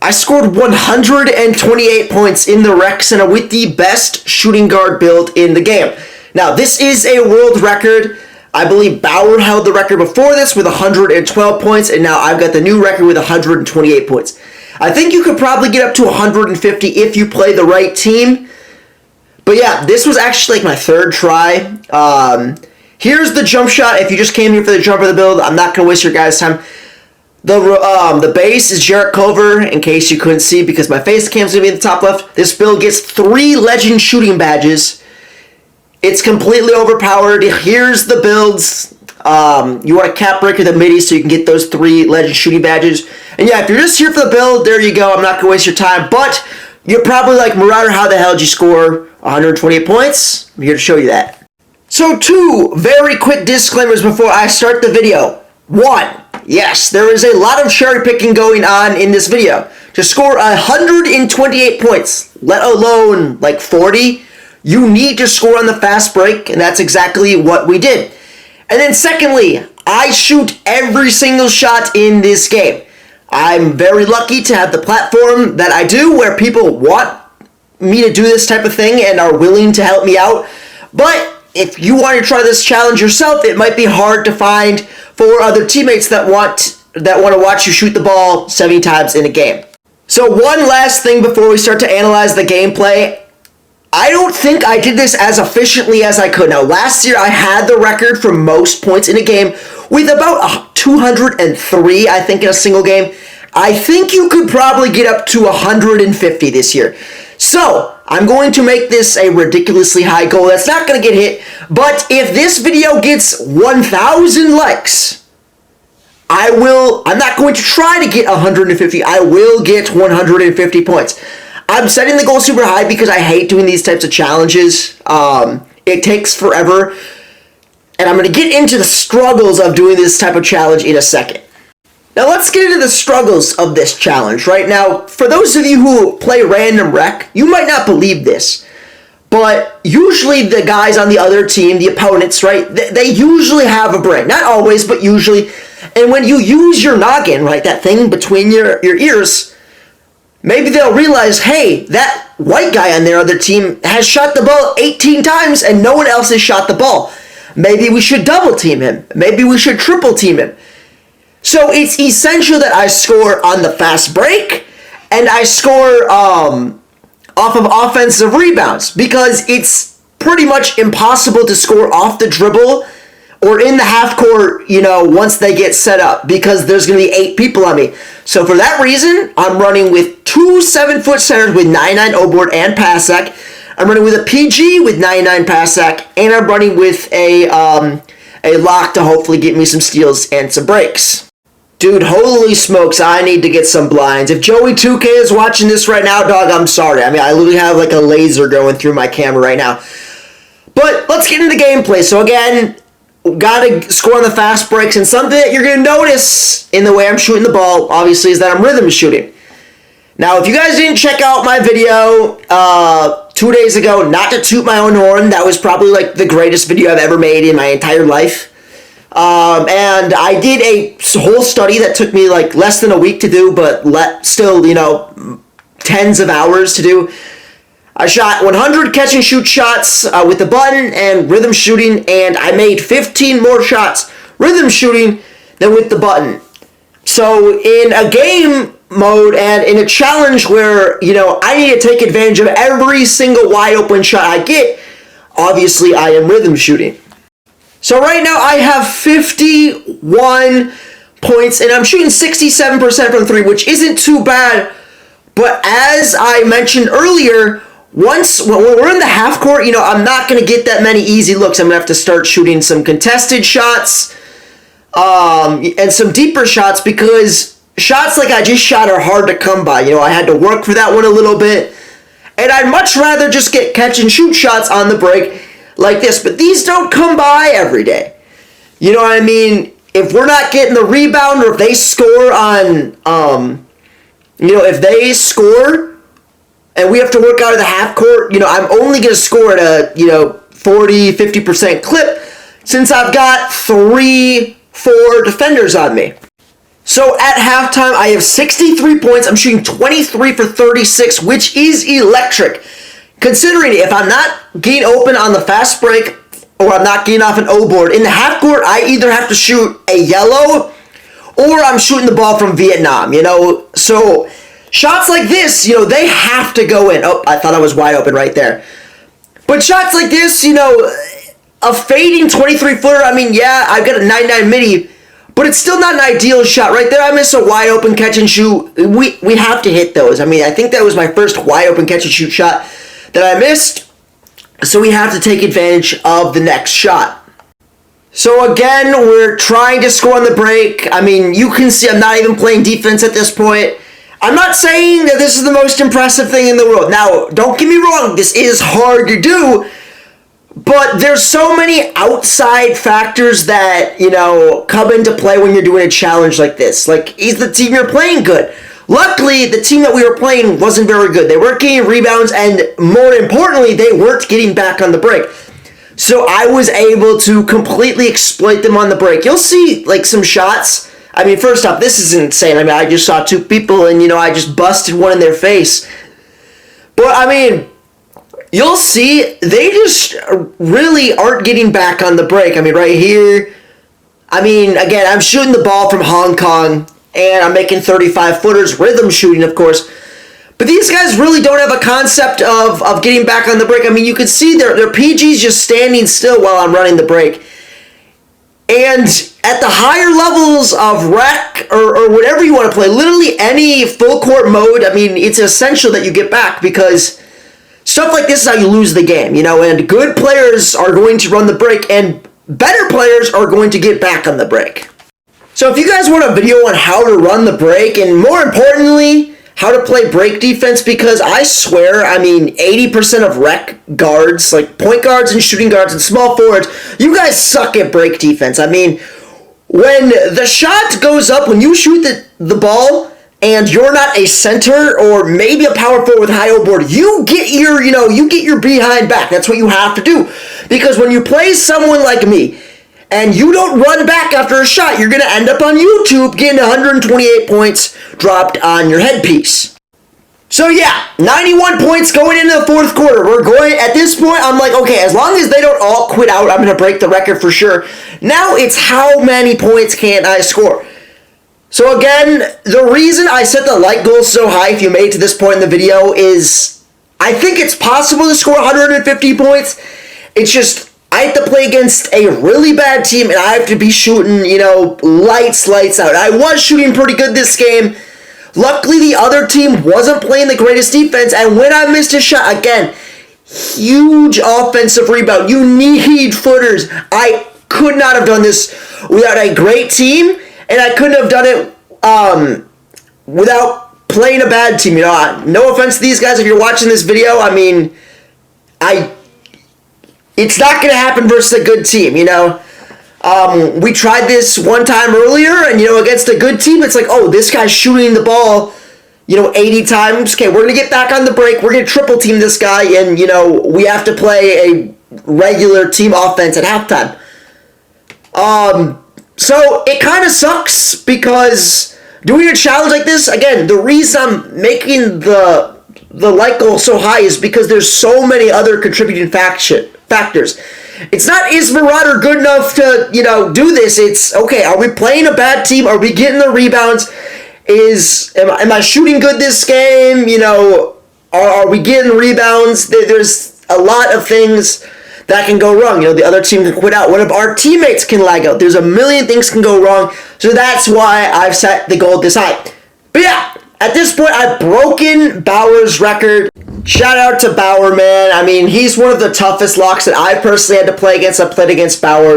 I scored 128 points in the rec center with the best shooting guard build in the game. Now, this is a world record. I believe Bauer held the record before this with 112 points, and now I've got the new record with 128 points. I think you could probably get up to 150 if you play the right team. But yeah, this was actually like my third try. Here's the jump shot. If you just came here for the jump of the build, I'm not going to waste your guys' time. The base is Jarrett Culver, in case you couldn't see, because my face cam's going to be in the top left. This build gets 3 legend shooting badges. It's completely overpowered. Here's the builds. You want a cap breaker the midi so you can get those 3 legend shooting badges. And yeah, if you're just here for the build, there you go. I'm not going to waste your time. But you're probably like, Marauder, how the hell did you score 128 points? I'm here to show you that. So 2 very quick disclaimers before I start the video. 1, yes, there is a lot of cherry picking going on in this video. To score 128 points, let alone like 40, you need to score on the fast break, and that's exactly what we did. And then secondly, I shoot every single shot in this game. I'm very lucky to have the platform that I do, where people want me to do this type of thing and are willing to help me out. But if you want to try this challenge yourself, it might be hard to find 4 other teammates that want to watch you shoot the ball 70 times in a game. So one last thing before we start to analyze the gameplay. I don't think I did this as efficiently as I could. Now, last year I had the record for most points in a game with about 203, I think, in a single game. I think you could probably get up to 150 this year. So, I'm going to make this a ridiculously high goal. That's not going to get hit. But if this video gets 1,000 likes, I'm not going to try to get 150. I will get 150 points. I'm setting the goal super high because I hate doing these types of challenges. It takes forever. And I'm going to get into the struggles of doing this type of challenge in a second. Now let's get into the struggles of this challenge. Right now, for those of you who play random rec, you might not believe this. But usually the guys on the other team, the opponents, right, they usually have a brain. Not always, but usually. And when you use your noggin, right, that thing between your ears, maybe they'll realize, hey, that white guy on their other team has shot the ball 18 times and no one else has shot the ball. Maybe we should double team him. Maybe we should triple team him. So it's essential that I score on the fast break and I score off of offensive rebounds, because it's pretty much impossible to score off the dribble or in the half court, once they get set up, because there's going to be 8 people on me. So for that reason, I'm running with 2 7-foot centers with 99 O-board and pass sec. I'm running with a PG with 99 pass sec, and I'm running with a lock to hopefully get me some steals and some breaks. Dude, holy smokes, I need to get some blinds. If Joey 2K is watching this right now, dog, I'm sorry. I mean, I literally have like a laser going through my camera right now. But let's get into the gameplay. So again, gotta score on the fast breaks, and something that you're gonna notice in the way I'm shooting the ball, obviously, is that I'm rhythm shooting. Now, if you guys didn't check out my video 2 days ago, not to toot my own horn, that was probably like the greatest video I've ever made in my entire life. And I did a whole study that took me like less than a week to do, but still, tens of hours to do. I shot 100 catch and shoot shots with the button and rhythm shooting, and I made 15 more shots rhythm shooting than with the button. So in a game mode and in a challenge where, I need to take advantage of every single wide open shot I get, obviously I am rhythm shooting. So right now I have 51 points, and I'm shooting 67% from 3, which isn't too bad. But as I mentioned earlier, when we're in the half court, I'm not going to get that many easy looks. I'm going to have to start shooting some contested shots and some deeper shots, because shots like I just shot are hard to come by. I had to work for that one a little bit. And I'd much rather just get catch and shoot shots on the break like this, but these don't come by every day. You know what I mean? If we're not getting the rebound, or if they score on, if they score and we have to work out of the half court, I'm only going to score at a, 40-50% clip, since I've got 3-4 defenders on me. So at halftime, I have 63 points. I'm shooting 23 for 36, which is electric. Considering if I'm not getting open on the fast break or I'm not getting off an O board, in the half court, I either have to shoot a yellow or I'm shooting the ball from Vietnam, So shots like this, they have to go in. Oh, I thought I was wide open right there. But shots like this, a fading 23-footer, yeah, I've got a 99 midi, but it's still not an ideal shot. Right there, I miss a wide open catch and shoot. We have to hit those. I think that was my first wide open catch and shoot shot that I missed. So we have to take advantage of the next shot. So again, we're trying to score on the break. You can see I'm not even playing defense at this point. I'm not saying that this is the most impressive thing in the world. Now, don't get me wrong, this is hard to do, but there's so many outside factors that, come into play when you're doing a challenge like this. Like, is the team you're playing good? Luckily, the team that we were playing wasn't very good. They weren't getting rebounds, and more importantly, they weren't getting back on the break. So I was able to completely exploit them on the break. You'll see, some shots. First off, this is insane. I just saw two people, and, I just busted one in their face. But, you'll see, they just really aren't getting back on the break. Right here, again, I'm shooting the ball from Hong Kong, and I'm making 35-footers, rhythm shooting, of course. But these guys really don't have a concept of getting back on the break. You can see their PG's just standing still while I'm running the break. And at the higher levels of rec or whatever you want to play, literally any full court mode, it's essential that you get back because stuff like this is how you lose the game, and good players are going to run the break and better players are going to get back on the break. So if you guys want a video on how to run the break and more importantly, how to play break defense, because I swear, 80% of rec guards, like point guards and shooting guards and small forwards, you guys suck at break defense. When the shot goes up, when you shoot the ball and you're not a center or maybe a power forward with high O board, you get your behind back. That's what you have to do. Because when you play someone like me, and you don't run back after a shot, you're going to end up on YouTube getting 128 points dropped on your headpiece. So yeah, 91 points going into the fourth quarter. At this point, I'm like, okay, as long as they don't all quit out, I'm going to break the record for sure. Now it's how many points can I score? So again, the reason I set the like goal so high, if you made it to this point in the video, is I think it's possible to score 150 points. It's just, I have to play against a really bad team, and I have to be shooting, lights out. I was shooting pretty good this game. Luckily, the other team wasn't playing the greatest defense, and when I missed a shot, again, huge offensive rebound. You need footers. I could not have done this without a great team, and I couldn't have done it without playing a bad team. No offense to these guys if you're watching this video. It's not going to happen versus a good team, We tried this one time earlier, and, against a good team, it's like, oh, this guy's shooting the ball, 80 times. Okay, we're going to get back on the break. We're going to triple team this guy, and, we have to play a regular team offense at halftime. So it kind of sucks because doing a challenge like this, again, the reason I'm making the like goal so high is because there's so many other contributing factors. It's not is Marauder good enough to, do this. It's, okay, are we playing a bad team? Are we getting the rebounds? Am I shooting good this game? Are we getting rebounds? There's a lot of things that can go wrong. The other team can quit out. What if our teammates can lag out? There's a million things can go wrong. So that's why I've set the goal this high. But yeah, at this point, I've broken Bauer's record. Shout out to Bauer, man. He's one of the toughest locks that I personally had to play against. I played against Bauer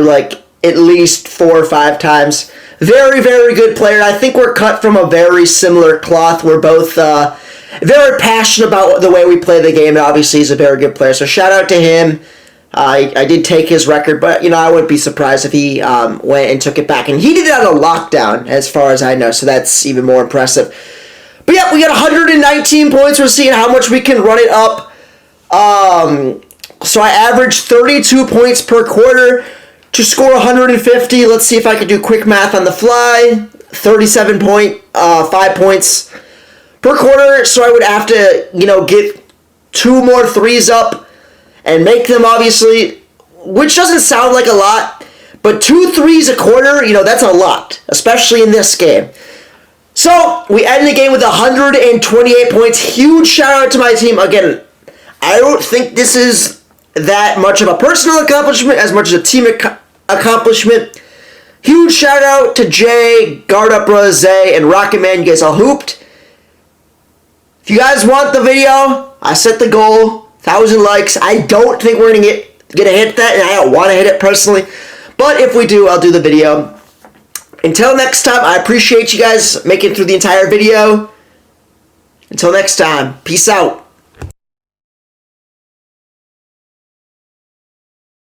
at least 4 or 5 times. Very, very good player. I think we're cut from a very similar cloth. We're both very passionate about the way we play the game, and obviously he's a very good player. So shout out to him. I did take his record, but, I wouldn't be surprised if he went and took it back. And he did it on a lockdown, as far as I know, so that's even more impressive. But yeah, we got 119 points. We're seeing how much we can run it up. So I averaged 32 points per quarter to score 150. Let's see if I can do quick math on the fly. 37.5 points per quarter, so I would have to, get 2 more threes up and make them, obviously, which doesn't sound like a lot, but 2 threes a quarter, that's a lot, especially in this game. So, we end the game with 128 points. Huge shout out to my team. Again, I don't think this is that much of a personal accomplishment as much as a team accomplishment. Huge shout out to Jay, Guard Up Zay, and Rocket Man. You guys all hooped. If you guys want the video, I set the goal, 1,000 likes. I don't think we're gonna hit that, and I don't want to hit it personally. But if we do, I'll do the video. Until next time, I appreciate you guys making it through the entire video. Until next time, peace out.